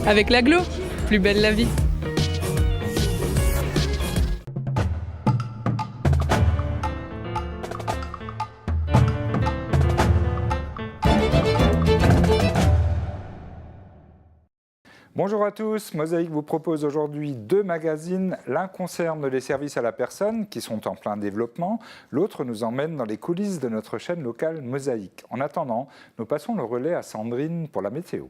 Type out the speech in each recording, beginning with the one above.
Avec l'agglo, plus belle la vie. Bonjour à tous, Mosaïque vous propose aujourd'hui 2 magazines. L'un concerne les services à la personne qui sont en plein développement, l'autre nous emmène dans les coulisses de notre chaîne locale Mosaïque. En attendant, nous passons le relais à Sandrine pour la météo.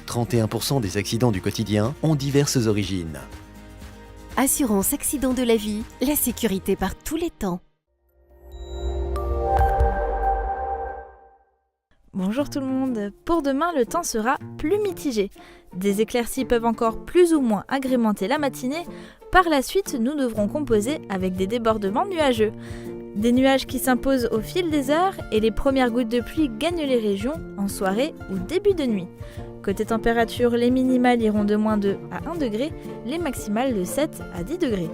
31% des accidents du quotidien ont diverses origines. Assurance accident de la vie, la sécurité par tous les temps. Bonjour tout le monde. Pour demain, le temps sera plus mitigé. Des éclaircies peuvent encore plus ou moins agrémenter la matinée. Par la suite, nous devrons composer avec des débordements nuageux. Des nuages qui s'imposent au fil des heures et les premières gouttes de pluie gagnent les régions en soirée ou début de nuit. Côté température, les minimales iront de -2 à 1 degré, les maximales de 7 à 10 degrés.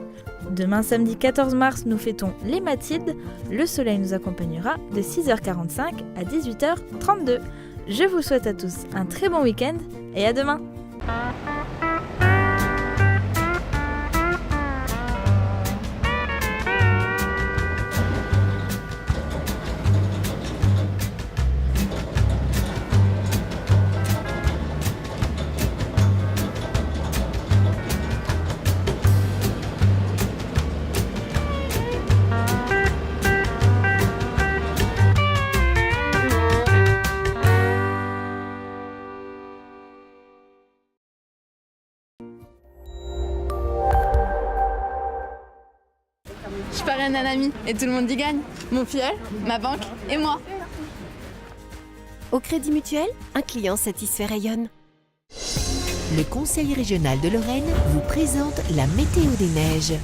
Demain samedi 14 mars, nous fêtons les Mathildes. Le soleil nous accompagnera de 6h45 à 18h32. Je vous souhaite à tous un très bon week-end et à demain. Je parraine un ami et tout le monde y gagne. Mon filleul, ma banque et moi. Au Crédit Mutuel, un client satisfait rayonne. Le Conseil régional de Lorraine vous présente la météo des neiges.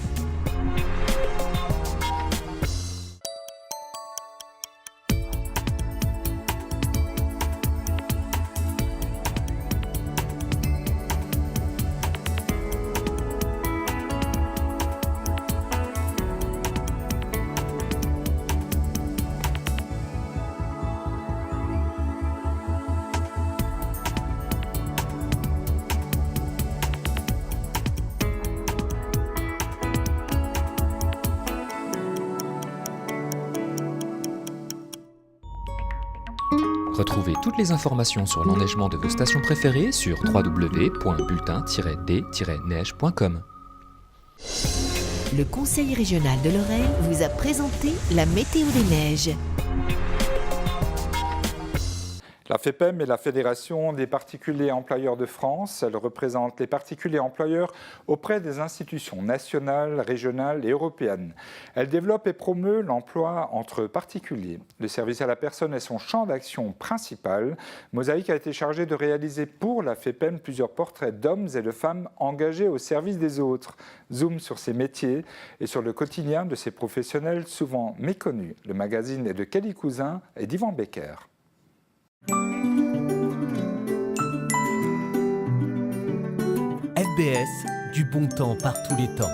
Retrouvez toutes les informations sur l'enneigement de vos stations préférées sur www.bulletin-d-neige.com. Le Conseil régional de Lorraine vous a présenté la météo des neiges. La FEPEM est la Fédération des particuliers employeurs de France. Elle représente les particuliers employeurs auprès des institutions nationales, régionales et européennes. Elle développe et promeut l'emploi entre particuliers. Le service à la personne est son champ d'action principal. Mosaïque a été chargé de réaliser pour la FEPEM plusieurs portraits d'hommes et de femmes engagés au service des autres. Zoom sur ces métiers et sur le quotidien de ces professionnels souvent méconnus. Le magazine est de Kelly Cousin et d'Yvan Becker. FBS, du bon temps par tous les temps.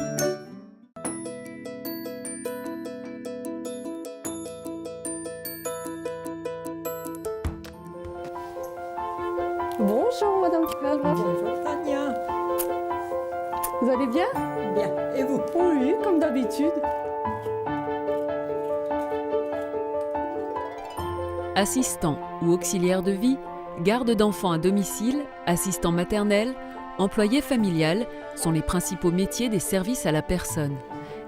Bonjour Madame Calva. Bonjour Tania. Vous allez bien? Bien. Et vous? Oui, comme d'habitude. Assistant ou auxiliaire de vie, garde d'enfants à domicile, assistant maternel, employé familial sont les principaux métiers des services à la personne.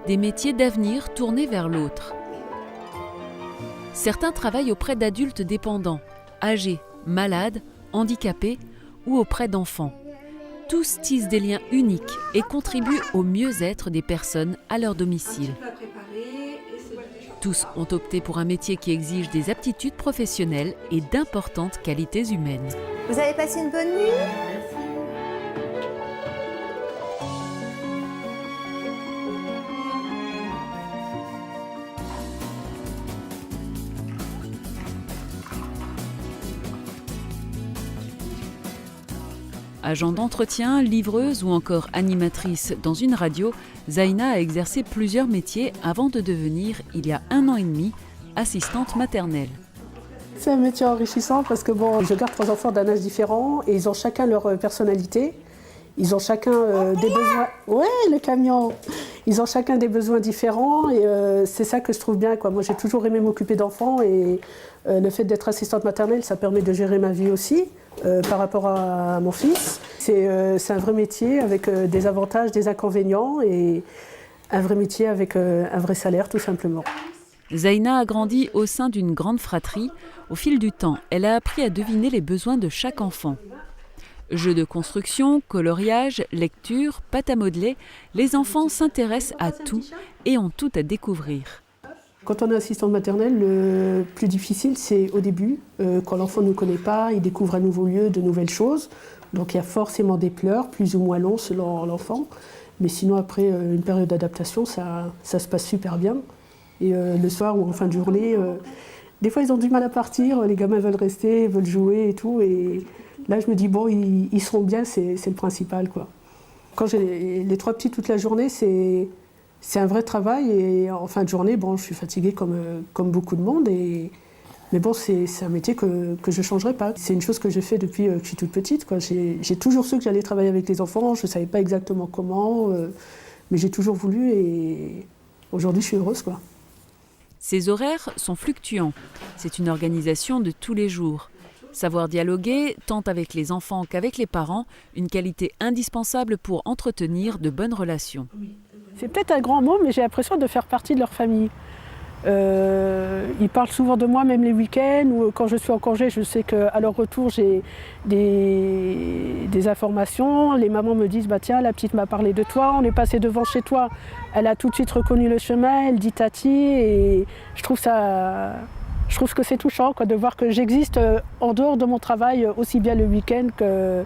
Des métiers d'avenir tournés vers l'autre. Certains travaillent auprès d'adultes dépendants, âgés, malades, handicapés ou auprès d'enfants. Tous tissent des liens uniques et contribuent au mieux-être des personnes à leur domicile. Tous ont opté pour un métier qui exige des aptitudes professionnelles et d'importantes qualités humaines. Vous avez passé une bonne nuit? Agent d'entretien, livreuse ou encore animatrice dans une radio, Zaina a exercé plusieurs métiers avant de devenir, il y a 1 an et demi, assistante maternelle. C'est un métier enrichissant parce que bon, je garde 3 enfants d'un âge différent et ils ont chacun leur personnalité. Ils ont chacun des besoins. Ouais, le camion. Ils ont chacun des besoins différents et c'est ça que je trouve bien, quoi. Moi, j'ai toujours aimé m'occuper d'enfants et le fait d'être assistante maternelle, ça permet de gérer ma vie aussi par rapport à mon fils. C'est un vrai métier avec des avantages, des inconvénients et un vrai métier avec un vrai salaire, tout simplement. Zaina a grandi au sein d'une grande fratrie. Au fil du temps, elle a appris à deviner les besoins de chaque enfant. Jeux de construction, coloriage, lecture, pâte à modeler, les enfants s'intéressent à tout et ont tout à découvrir. Quand on est assistante maternelle, le plus difficile, c'est au début, quand l'enfant ne nous connaît pas, il découvre un nouveau lieu, de nouvelles choses. Donc il y a forcément des pleurs, plus ou moins longs selon l'enfant. Mais sinon, après une période d'adaptation, ça se passe super bien. Et le soir ou en fin de journée, des fois ils ont du mal à partir, les gamins veulent rester, veulent jouer et tout. Et là, je me dis, bon, ils seront bien, c'est le principal, quoi. Quand j'ai les 3 petits toute la journée, c'est un vrai travail. Et en fin de journée, bon, je suis fatiguée comme beaucoup de monde. Mais bon, c'est un métier que je ne changerai pas. C'est une chose que je fais depuis que je suis toute petite, quoi. J'ai toujours su que j'allais travailler avec les enfants. Je ne savais pas exactement comment, mais j'ai toujours voulu. Et aujourd'hui, je suis heureuse, quoi. Ces horaires sont fluctuants. C'est une organisation de tous les jours. Savoir dialoguer, tant avec les enfants qu'avec les parents, une qualité indispensable pour entretenir de bonnes relations. C'est peut-être un grand mot, mais j'ai l'impression de faire partie de leur famille. Ils parlent souvent de moi, même les week-ends, ou quand je suis en congé, je sais qu'à leur retour, j'ai des informations. Les mamans me disent, bah, tiens, la petite m'a parlé de toi, on est passé devant chez toi. Elle a tout de suite reconnu le chemin, elle dit Tati, et je trouve que c'est touchant, quoi, de voir que j'existe en dehors de mon travail, aussi bien le week-end que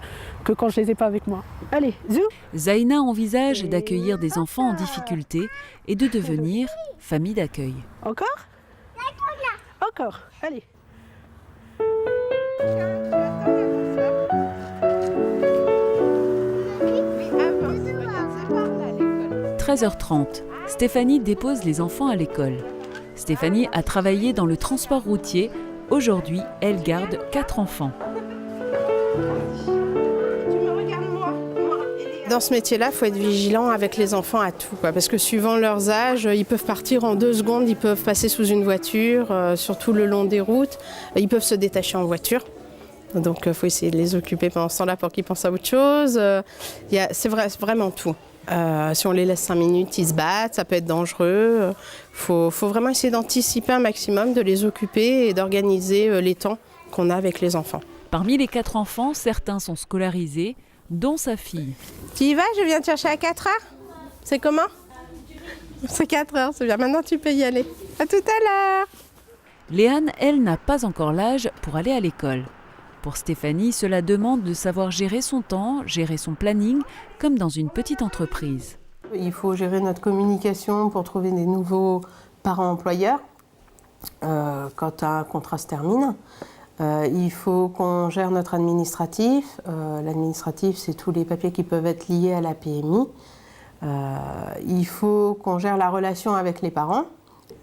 quand je ne les ai pas avec moi. Allez, zou. Zaina envisage d'accueillir des enfants en difficulté et de devenir famille d'accueil. Encore ? Encore, allez. 13h30, Stéphanie dépose les enfants à l'école. Stéphanie a travaillé dans le transport routier. Aujourd'hui, elle garde 4 enfants. Dans ce métier-là, il faut être vigilant avec les enfants à tout, quoi, parce que suivant leurs âges, ils peuvent partir en 2 secondes, ils peuvent passer sous une voiture, surtout le long des routes, ils peuvent se détacher en voiture. Donc il faut essayer de les occuper pendant ce temps-là pour qu'ils pensent à autre chose. C'est vraiment tout. Si on les laisse 5 minutes, ils se battent, ça peut être dangereux. Faut vraiment essayer d'anticiper un maximum, de les occuper et d'organiser les temps qu'on a avec les enfants. Parmi les 4 enfants, certains sont scolarisés, dont sa fille. Tu y vas, je viens te chercher à 4h. C'est comment ? C'est 4h, c'est bien. Maintenant, tu peux y aller. À tout à l'heure. Léane, elle, n'a pas encore l'âge pour aller à l'école. Pour Stéphanie, cela demande de savoir gérer son temps, gérer son planning, comme dans une petite entreprise. Il faut gérer notre communication pour trouver des nouveaux parents employeurs quand un contrat se termine. Il faut qu'on gère notre administratif. L'administratif, c'est tous les papiers qui peuvent être liés à la PMI. Il faut qu'on gère la relation avec les parents.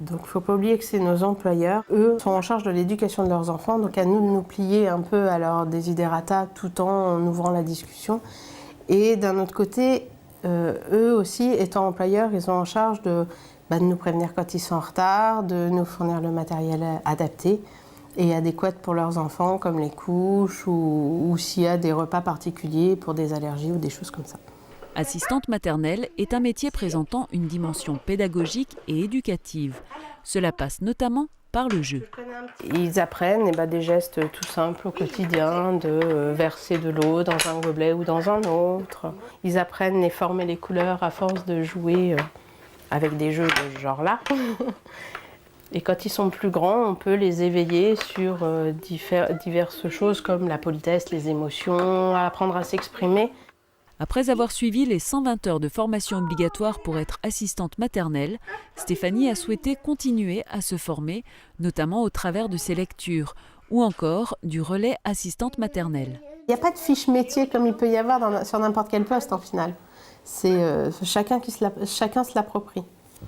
Donc il ne faut pas oublier que c'est nos employeurs. Eux sont en charge de l'éducation de leurs enfants, donc à nous de nous plier un peu à leur desiderata tout en ouvrant la discussion. Et d'un autre côté, eux aussi, étant employeurs, ils sont en charge de nous prévenir quand ils sont en retard, de nous fournir le matériel adapté et adéquat pour leurs enfants, comme les couches ou s'il y a des repas particuliers pour des allergies ou des choses comme ça. Assistante maternelle est un métier présentant une dimension pédagogique et éducative. Cela passe notamment par le jeu. Ils apprennent des gestes tout simples au quotidien, de verser de l'eau dans un gobelet ou dans un autre. Ils apprennent les formes et les couleurs à force de jouer avec des jeux de ce genre-là. Et quand ils sont plus grands, on peut les éveiller sur diverses choses comme la politesse, les émotions, apprendre à s'exprimer. Après avoir suivi les 120 heures de formation obligatoire pour être assistante maternelle, Stéphanie a souhaité continuer à se former, notamment au travers de ses lectures, ou encore du relais assistante maternelle. Il n'y a pas de fiche métier comme il peut y avoir sur n'importe quel poste en final. C'est chacun se l'approprie.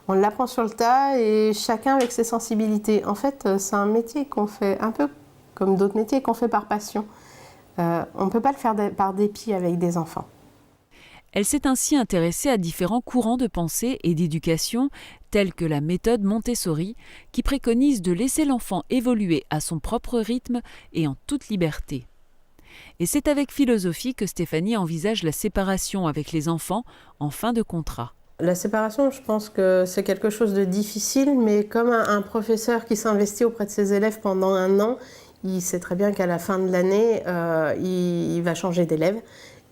On l'apprend sur le tas et chacun avec ses sensibilités. En fait, c'est un métier qu'on fait un peu comme d'autres métiers qu'on fait par passion. On ne peut pas le faire par dépit avec des enfants. Elle s'est ainsi intéressée à différents courants de pensée et d'éducation, tels que la méthode Montessori, qui préconise de laisser l'enfant évoluer à son propre rythme et en toute liberté. Et c'est avec philosophie que Stéphanie envisage la séparation avec les enfants en fin de contrat. La séparation, je pense que c'est quelque chose de difficile, mais comme un professeur qui s'investit auprès de ses élèves pendant 1 an, il sait très bien qu'à la fin de l'année, il va changer d'élève.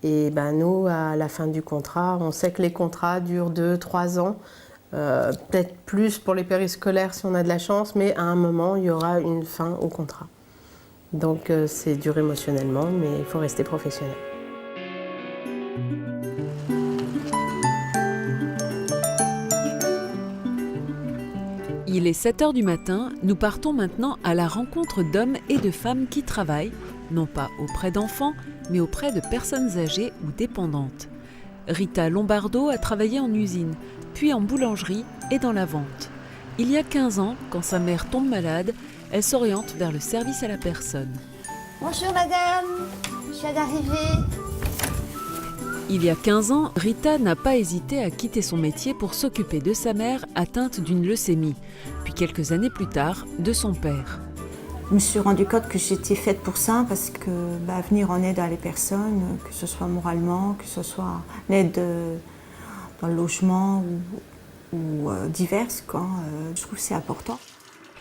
Et nous, à la fin du contrat, on sait que les contrats durent 2-3 ans, peut-être plus pour les périscolaires si on a de la chance, mais à un moment, il y aura une fin au contrat. Donc c'est dur émotionnellement, mais il faut rester professionnel. Il est 7h du matin, nous partons maintenant à la rencontre d'hommes et de femmes qui travaillent, non pas auprès d'enfants, mais auprès de personnes âgées ou dépendantes. Rita Lombardo a travaillé en usine, puis en boulangerie et dans la vente. Il y a 15 ans, quand sa mère tombe malade, elle s'oriente vers le service à la personne. Bonjour madame, je viens d'arriver. Il y a 15 ans, Rita n'a pas hésité à quitter son métier pour s'occuper de sa mère atteinte d'une leucémie, puis quelques années plus tard, de son père. Je me suis rendu compte que j'étais faite pour ça parce que venir en aide à les personnes, que ce soit moralement, que ce soit l'aide dans le logement ou diverses, je trouve que c'est important.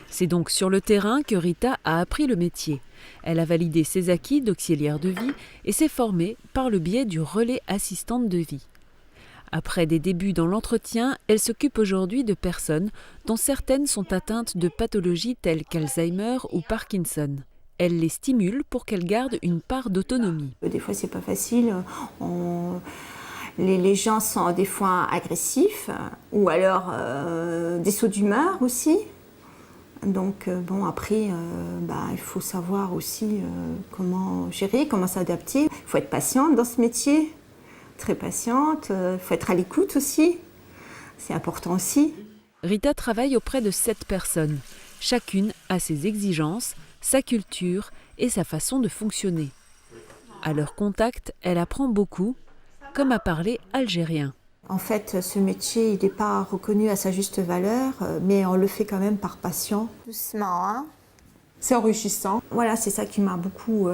C'est donc sur le terrain que Rita a appris le métier. Elle a validé ses acquis d'auxiliaire de vie et s'est formée par le biais du relais assistante de vie. Après des débuts dans l'entretien, elle s'occupe aujourd'hui de personnes dont certaines sont atteintes de pathologies telles qu'Alzheimer ou Parkinson. Elle les stimule pour qu'elles gardent une part d'autonomie. Des fois, c'est pas facile. Les gens sont des fois agressifs ou alors des sauts d'humeur aussi. Donc après, il faut savoir aussi comment gérer, comment s'adapter. Il faut être patiente dans ce métier. Très patiente, il faut être à l'écoute aussi, c'est important aussi. Rita travaille auprès de 7 personnes. Chacune a ses exigences, sa culture et sa façon de fonctionner. À leur contact, elle apprend beaucoup, comme à parler algérien. En fait, ce métier, il n'est pas reconnu à sa juste valeur, mais on le fait quand même par passion. Doucement, hein. C'est enrichissant. Voilà, c'est ça qui m'a beaucoup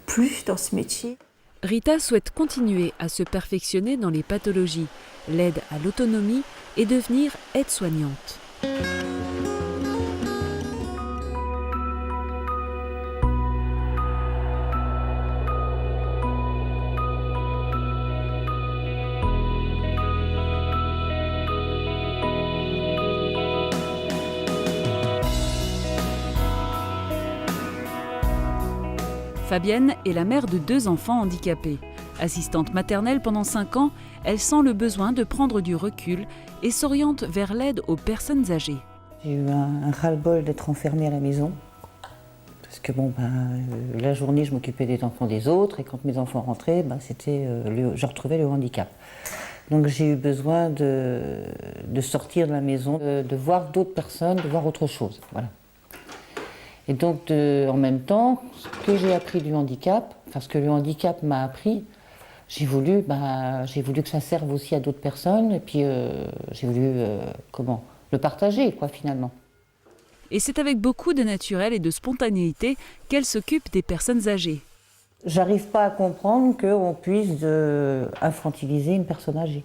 plu dans ce métier. Rita souhaite continuer à se perfectionner dans les pathologies, l'aide à l'autonomie et devenir aide-soignante. Fabienne est la mère de 2 enfants handicapés. Assistante maternelle pendant 5 ans, elle sent le besoin de prendre du recul et s'oriente vers l'aide aux personnes âgées. J'ai eu un ras-le-bol d'être enfermée à la maison. Parce que la journée, je m'occupais des enfants des autres et quand mes enfants rentraient, je retrouvais le handicap. Donc j'ai eu besoin de sortir de la maison, de voir d'autres personnes, de voir autre chose. Voilà. Et donc, en même temps, ce que j'ai appris du handicap, ce que le handicap m'a appris, j'ai voulu que ça serve aussi à d'autres personnes, et puis j'ai voulu le partager, finalement. Et c'est avec beaucoup de naturel et de spontanéité qu'elle s'occupe des personnes âgées. J'arrive pas à comprendre qu'on puisse infantiliser une personne âgée.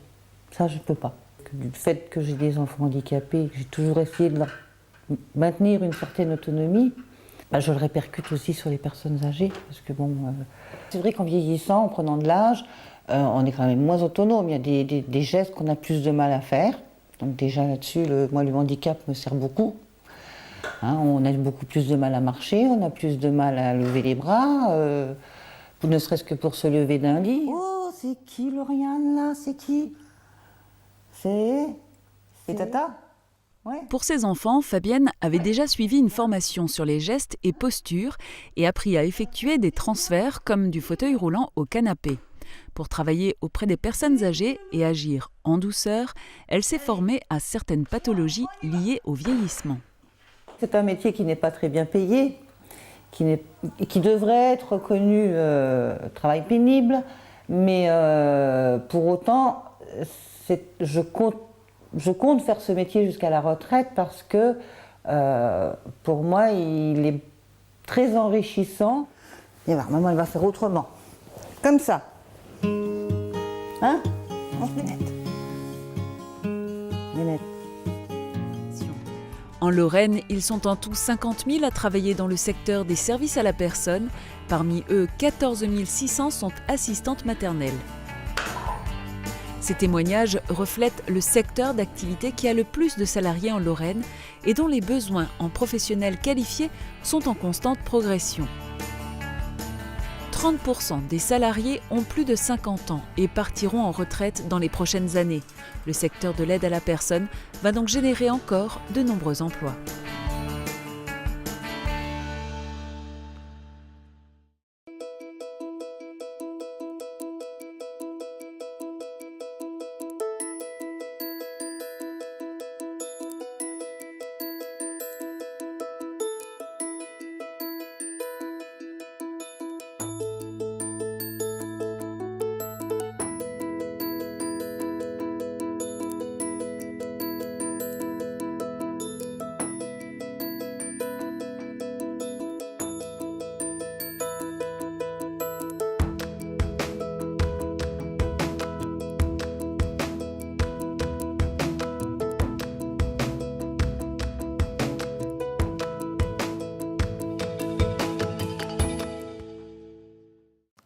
Ça, je peux pas. Du fait que j'ai des enfants handicapés, que j'ai toujours essayé de leur maintenir une certaine autonomie, je le répercute aussi sur les personnes âgées. Parce que c'est vrai qu'en vieillissant, en prenant de l'âge, on est quand même moins autonome. Il y a des gestes qu'on a plus de mal à faire. Donc déjà là-dessus, le handicap me sert beaucoup. On a beaucoup plus de mal à marcher, on a plus de mal à lever les bras, ne serait-ce que pour se lever d'un lit. Oh, c'est qui Lauriane là? C'est qui? C'est Tata? Ouais. Pour ses enfants, Fabienne avait déjà suivi une formation sur les gestes et postures et appris à effectuer des transferts comme du fauteuil roulant au canapé. Pour travailler auprès des personnes âgées et agir en douceur, elle s'est formée à certaines pathologies liées au vieillissement. C'est un métier qui n'est pas très bien payé qui devrait être reconnu travail pénible, mais pour autant, je compte faire ce métier jusqu'à la retraite parce que pour moi, il est très enrichissant. Et voilà, maman, elle va faire autrement. Comme ça. Hein? Nénette. En Lorraine, ils sont en tout 50 000 à travailler dans le secteur des services à la personne. Parmi eux, 14 600 sont assistantes maternelles. Ces témoignages reflètent le secteur d'activité qui a le plus de salariés en Lorraine et dont les besoins en professionnels qualifiés sont en constante progression. 30% des salariés ont plus de 50 ans et partiront en retraite dans les prochaines années. Le secteur de l'aide à la personne va donc générer encore de nombreux emplois.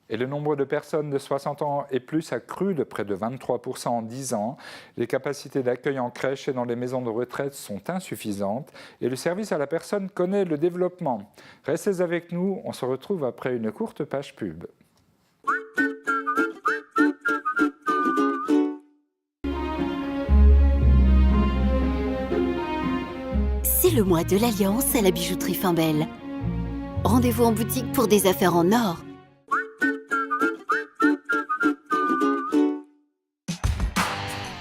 Et le nombre de personnes de 60 ans et plus a cru de près de 23% en 10 ans. Les capacités d'accueil en crèche et dans les maisons de retraite sont insuffisantes et le service à la personne connaît le développement. Restez avec nous, on se retrouve après une courte page pub. C'est le mois de l'Alliance à la bijouterie Finbel. Rendez-vous en boutique pour des affaires en or.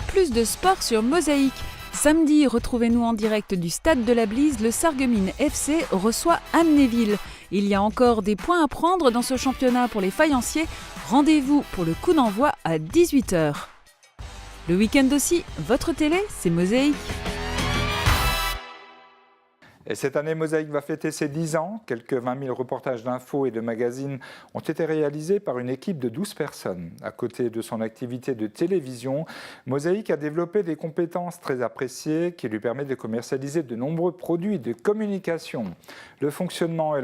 Plus de sport sur Mosaïque. Samedi, retrouvez-nous en direct du stade de la Blise. Le Sarreguemines FC reçoit Amnéville. Il y a encore des points à prendre dans ce championnat pour les faïenciers. Rendez-vous pour le coup d'envoi à 18 h. Le week-end aussi, votre télé, c'est Mosaïque. Et cette année, Mosaïque va fêter ses 10 ans. Quelques 20 000 reportages d'infos et de magazines ont été réalisés par une équipe de 12 personnes. À côté de son activité de télévision, Mosaïque a développé des compétences très appréciées qui lui permettent de commercialiser de nombreux produits de communication. Le fonctionnement de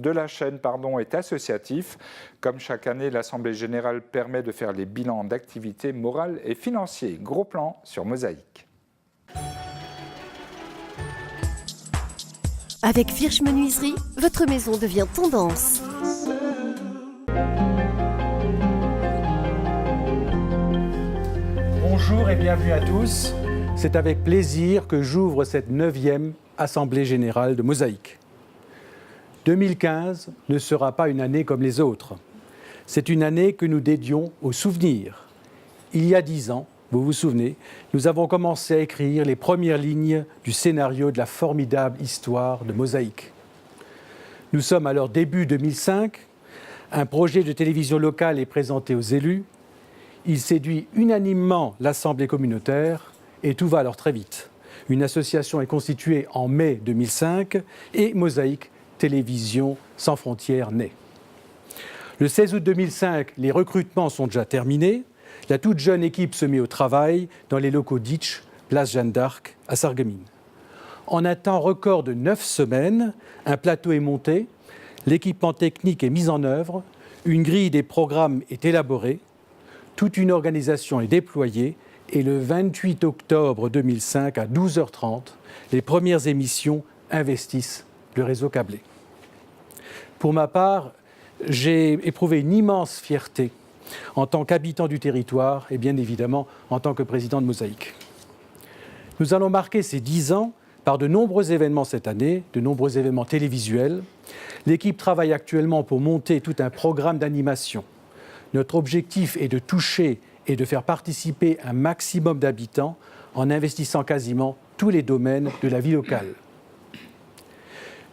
la chaîne est associatif. Comme chaque année, l'Assemblée générale permet de faire les bilans d'activités morales et financiers. Gros plan sur Mosaïque. Avec Virch Menuiserie, votre maison devient tendance. Bonjour et bienvenue à tous. C'est avec plaisir que j'ouvre cette 9e Assemblée générale de Mosaïque. 2015 ne sera pas une année comme les autres. C'est une année que nous dédions au souvenir. Il y a 10 ans, vous vous souvenez, nous avons commencé à écrire les premières lignes du scénario de la formidable histoire de Mosaïque. Nous sommes alors début 2005, un projet de télévision locale est présenté aux élus, il séduit unanimement l'Assemblée communautaire et tout va alors très vite. Une association est constituée en mai 2005 et Mosaïque Télévision sans frontières naît. Le 16 août 2005, les recrutements sont déjà terminés. La toute jeune équipe se met au travail dans les locaux d'Itch, place Jeanne d'Arc, à Sarreguemines. En un temps record de 9 semaines, un plateau est monté, l'équipement technique est mis en œuvre, une grille des programmes est élaborée, toute une organisation est déployée et le 28 octobre 2005 à 12 h 30, les premières émissions investissent le réseau câblé. Pour ma part, j'ai éprouvé une immense fierté en tant qu'habitant du territoire et bien évidemment en tant que président de Mosaïque. Nous allons marquer ces 10 ans par de nombreux événements cette année, de nombreux événements télévisuels. L'équipe travaille actuellement pour monter tout un programme d'animation. Notre objectif est de toucher et de faire participer un maximum d'habitants en investissant quasiment tous les domaines de la vie locale.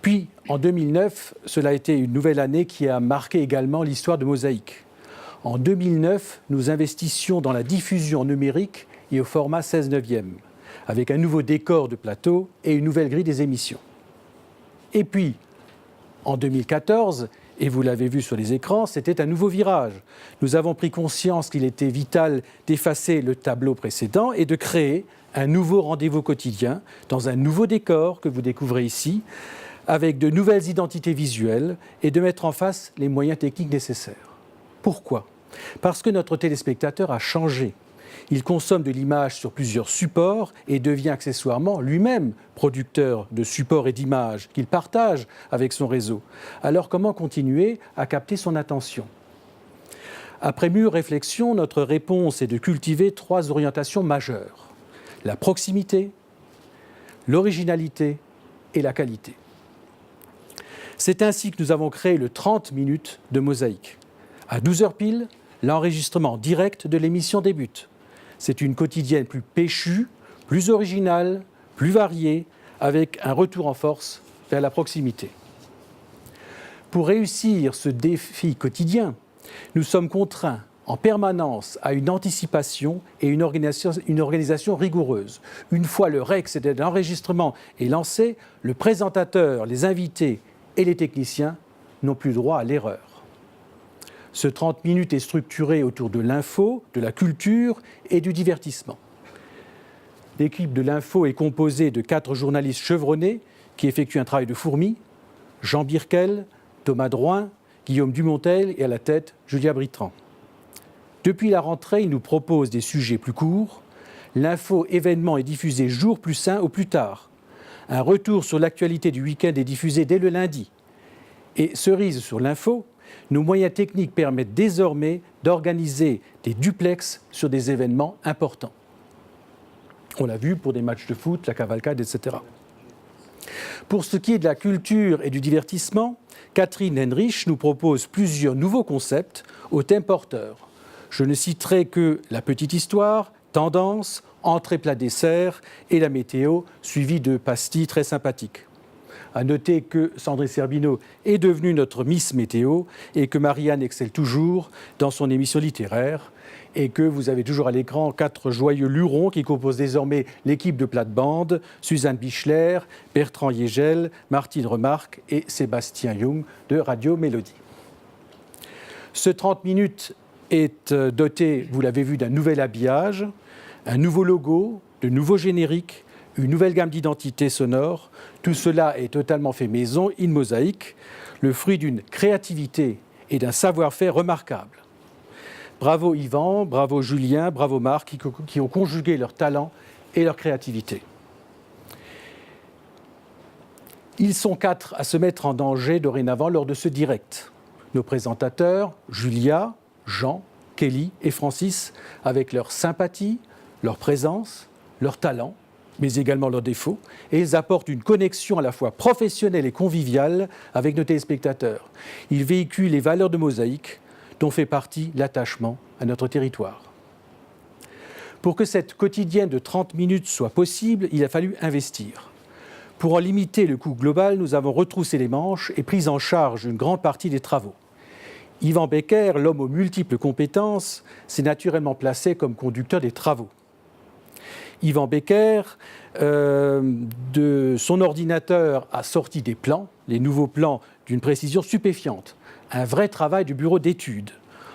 Puis, en 2009, cela a été une nouvelle année qui a marqué également l'histoire de Mosaïque. En 2009, nous investissions dans la diffusion numérique et au format 16/9, avec un nouveau décor de plateau et une nouvelle grille des émissions. Et puis, en 2014, et vous l'avez vu sur les écrans, c'était un nouveau virage. Nous avons pris conscience qu'il était vital d'effacer le tableau précédent et de créer un nouveau rendez-vous quotidien dans un nouveau décor que vous découvrez ici, avec de nouvelles identités visuelles et de mettre en face les moyens techniques nécessaires. Pourquoi ? Parce que notre téléspectateur a changé. Il consomme de l'image sur plusieurs supports et devient accessoirement lui-même producteur de supports et d'images qu'il partage avec son réseau. Alors comment continuer à capter son attention ? Après mûre réflexion, notre réponse est de cultiver 3 orientations majeures: la proximité, l'originalité et la qualité. C'est ainsi que nous avons créé le 30 minutes de Mosaïque. À 12h pile, l'enregistrement direct de l'émission débute. C'est une quotidienne plus péchue, plus originale, plus variée, avec un retour en force vers la proximité. Pour réussir ce défi quotidien, nous sommes contraints en permanence à une anticipation et une organisation rigoureuse. Une fois le REC, c'est-à-dire l'enregistrement, est lancé, le présentateur, les invités et les techniciens n'ont plus droit à l'erreur. Ce 30 minutes est structuré autour de l'info, de la culture et du divertissement. L'équipe de l'info est composée de 4 journalistes chevronnés qui effectuent un travail de fourmi: Jean Birkel, Thomas Drouin, Guillaume Dumontel et à la tête, Julia Britran. Depuis la rentrée, ils nous proposent des sujets plus courts. L'info événement est diffusée jour plus 1 au plus tard. Un retour sur l'actualité du week-end est diffusé dès le lundi. Et cerise sur l'info, nos moyens techniques permettent désormais d'organiser des duplex sur des événements importants. On l'a vu pour des matchs de foot, la cavalcade, etc. Pour ce qui est de la culture et du divertissement, Catherine Henrich nous propose plusieurs nouveaux concepts au thème porteur. Je ne citerai que la petite histoire, tendance, entrée plat dessert et la météo, suivie de pastilles très sympathiques. À noter que Sandrine Serbino est devenue notre Miss Météo et que Marianne excelle toujours dans son émission littéraire et que vous avez toujours à l'écran 4 joyeux lurons qui composent désormais l'équipe de plate-bande: Suzanne Bichler, Bertrand Yegel, Martine Remarque et Sébastien Young de Radio Mélodie. Ce 30 minutes est doté, vous l'avez vu, d'un nouvel habillage, un nouveau logo, de nouveaux génériques, une nouvelle gamme d'identités sonores. Tout cela est totalement fait maison, in mosaïque, le fruit d'une créativité et d'un savoir-faire remarquables. Bravo Yvan, bravo Julien, bravo Marc, qui ont conjugué leur talent et leur créativité. Ils sont 4 à se mettre en danger dorénavant lors de ce direct. Nos présentateurs, Julia, Jean, Kelly et Francis, avec leur sympathie, leur présence, leur talent, mais également leurs défauts, et ils apportent une connexion à la fois professionnelle et conviviale avec nos téléspectateurs. Ils véhiculent les valeurs de Mosaïque, dont fait partie l'attachement à notre territoire. Pour que cette quotidienne de 30 minutes soit possible, il a fallu investir. Pour en limiter le coût global, nous avons retroussé les manches et pris en charge une grande partie des travaux. Yvan Becker, l'homme aux multiples compétences, s'est naturellement placé comme conducteur des travaux. Yvan Becker, de son ordinateur, a sorti des plans, les nouveaux plans d'une précision stupéfiante. Un vrai travail du bureau d'études.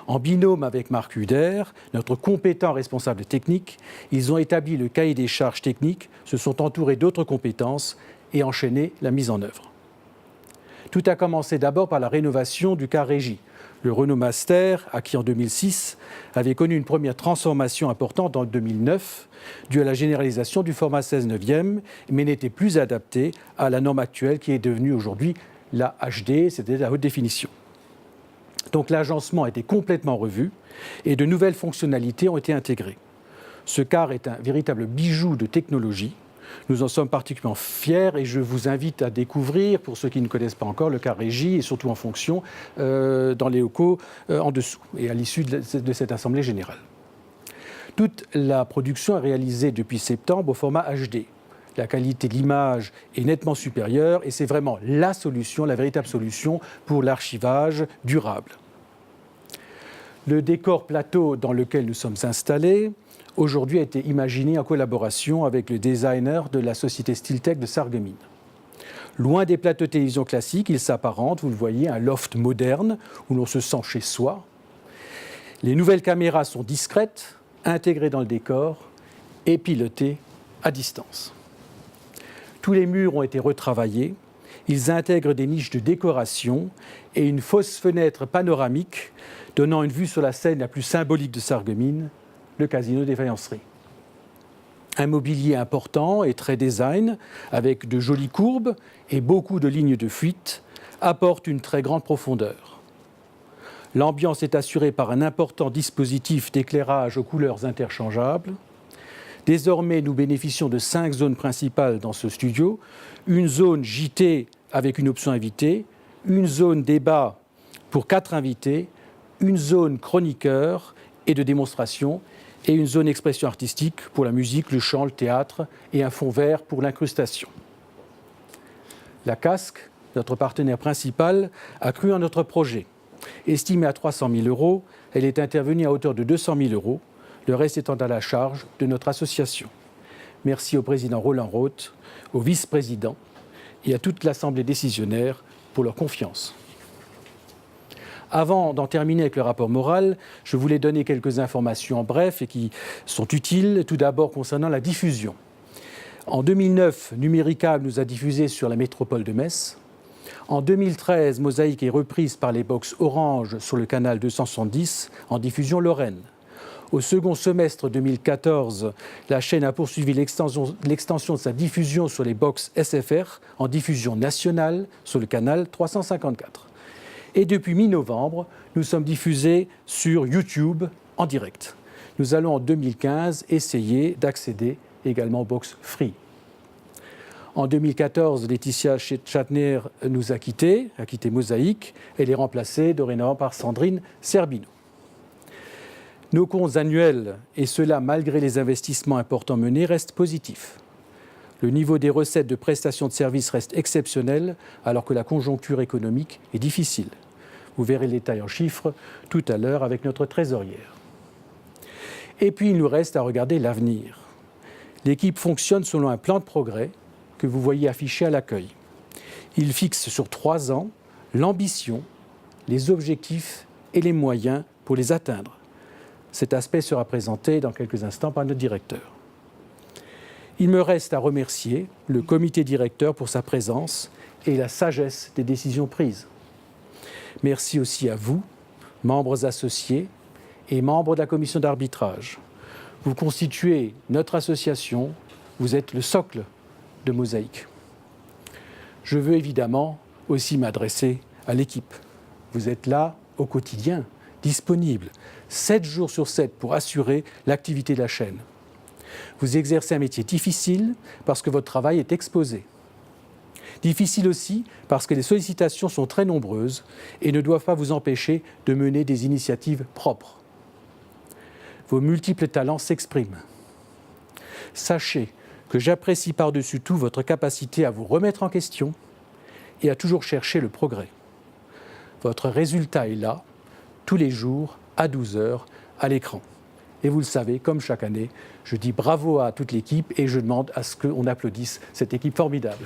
En binôme avec Marc Huder, notre compétent responsable technique, ils ont établi le cahier des charges techniques, se sont entourés d'autres compétences et enchaîné la mise en œuvre. Tout a commencé d'abord par la rénovation du car régie. Le Renault Master, acquis en 2006, avait connu une première transformation importante en 2009, due à la généralisation du format 16/9, mais n'était plus adapté à la norme actuelle qui est devenue aujourd'hui la HD, c'est-à-dire la haute définition. Donc l'agencement a été complètement revu et de nouvelles fonctionnalités ont été intégrées. Ce car est un véritable bijou de technologie. Nous en sommes particulièrement fiers et je vous invite à découvrir, pour ceux qui ne connaissent pas encore, le car régie et surtout en fonction dans les locaux en dessous et à l'issue de cette assemblée générale. Toute la production est réalisée depuis septembre au format HD. la qualité de l'image est nettement supérieure et c'est vraiment la solution, la véritable solution pour l'archivage durable. Le décor plateau dans lequel nous sommes installés aujourd'hui a été imaginé en collaboration avec le designer de la société Stiltech de Sarreguemines. Loin des plateaux de télévision classiques, il s'apparente, vous le voyez, à un loft moderne où l'on se sent chez soi. Les nouvelles caméras sont discrètes, intégrées dans le décor et pilotées à distance. Tous les murs ont été retravaillés. Ils intègrent des niches de décoration et une fausse fenêtre panoramique donnant une vue sur la scène la plus symbolique de Sarreguemines, le casino des faïenceries. Un mobilier important et très design, avec de jolies courbes et beaucoup de lignes de fuite, apporte une très grande profondeur. L'ambiance est assurée par un important dispositif d'éclairage aux couleurs interchangeables. Désormais, nous bénéficions de 5 zones principales dans ce studio. Une zone JT avec une option invité, une zone débat pour 4 invités, une zone chroniqueur et de démonstration, et une zone expression artistique pour la musique, le chant, le théâtre, et un fond vert pour l'incrustation. La Casque, notre partenaire principal, a cru en notre projet. Estimée à 300 000 €, elle est intervenue à hauteur de 200 000 €, le reste étant à la charge de notre association. Merci au président Roland Roth, au vice-président et à toute l'Assemblée décisionnaire pour leur confiance. Avant d'en terminer avec le rapport moral, je voulais donner quelques informations en bref et qui sont utiles, tout d'abord concernant la diffusion. En 2009, Numéricable nous a diffusé sur la métropole de Metz. En 2013, Mosaïque est reprise par les box Orange sur le canal 270 en diffusion Lorraine. Au second semestre 2014, la chaîne a poursuivi l'extension de sa diffusion sur les box SFR en diffusion nationale sur le canal 354. Et depuis mi-novembre, nous sommes diffusés sur YouTube en direct. Nous allons en 2015 essayer d'accéder également aux box free. En 2014, Laetitia Chatner nous a quitté Mosaïque. Elle est remplacée dorénavant par Sandrine Serbino. Nos comptes annuels, et cela malgré les investissements importants menés, restent positifs. Le niveau des recettes de prestations de services reste exceptionnel alors que la conjoncture économique est difficile. Vous verrez le détail en chiffres tout à l'heure avec notre trésorière. Et puis il nous reste à regarder l'avenir. L'équipe fonctionne selon un plan de progrès que vous voyez affiché à l'accueil. Il fixe sur 3 ans l'ambition, les objectifs et les moyens pour les atteindre. Cet aspect sera présenté dans quelques instants par notre directeur. Il me reste à remercier le comité directeur pour sa présence et la sagesse des décisions prises. Merci aussi à vous, membres associés et membres de la commission d'arbitrage. Vous constituez notre association, vous êtes le socle de Mosaïque. Je veux évidemment aussi m'adresser à l'équipe. Vous êtes là au quotidien, disponible, 7 jours sur 7 pour assurer l'activité de la chaîne. Vous exercez un métier difficile parce que votre travail est exposé. Difficile aussi parce que les sollicitations sont très nombreuses et ne doivent pas vous empêcher de mener des initiatives propres. Vos multiples talents s'expriment. Sachez que j'apprécie par-dessus tout votre capacité à vous remettre en question et à toujours chercher le progrès. Votre résultat est là, tous les jours, à 12 h, à l'écran. Et vous le savez, comme chaque année, je dis bravo à toute l'équipe et je demande à ce qu'on applaudisse cette équipe formidable.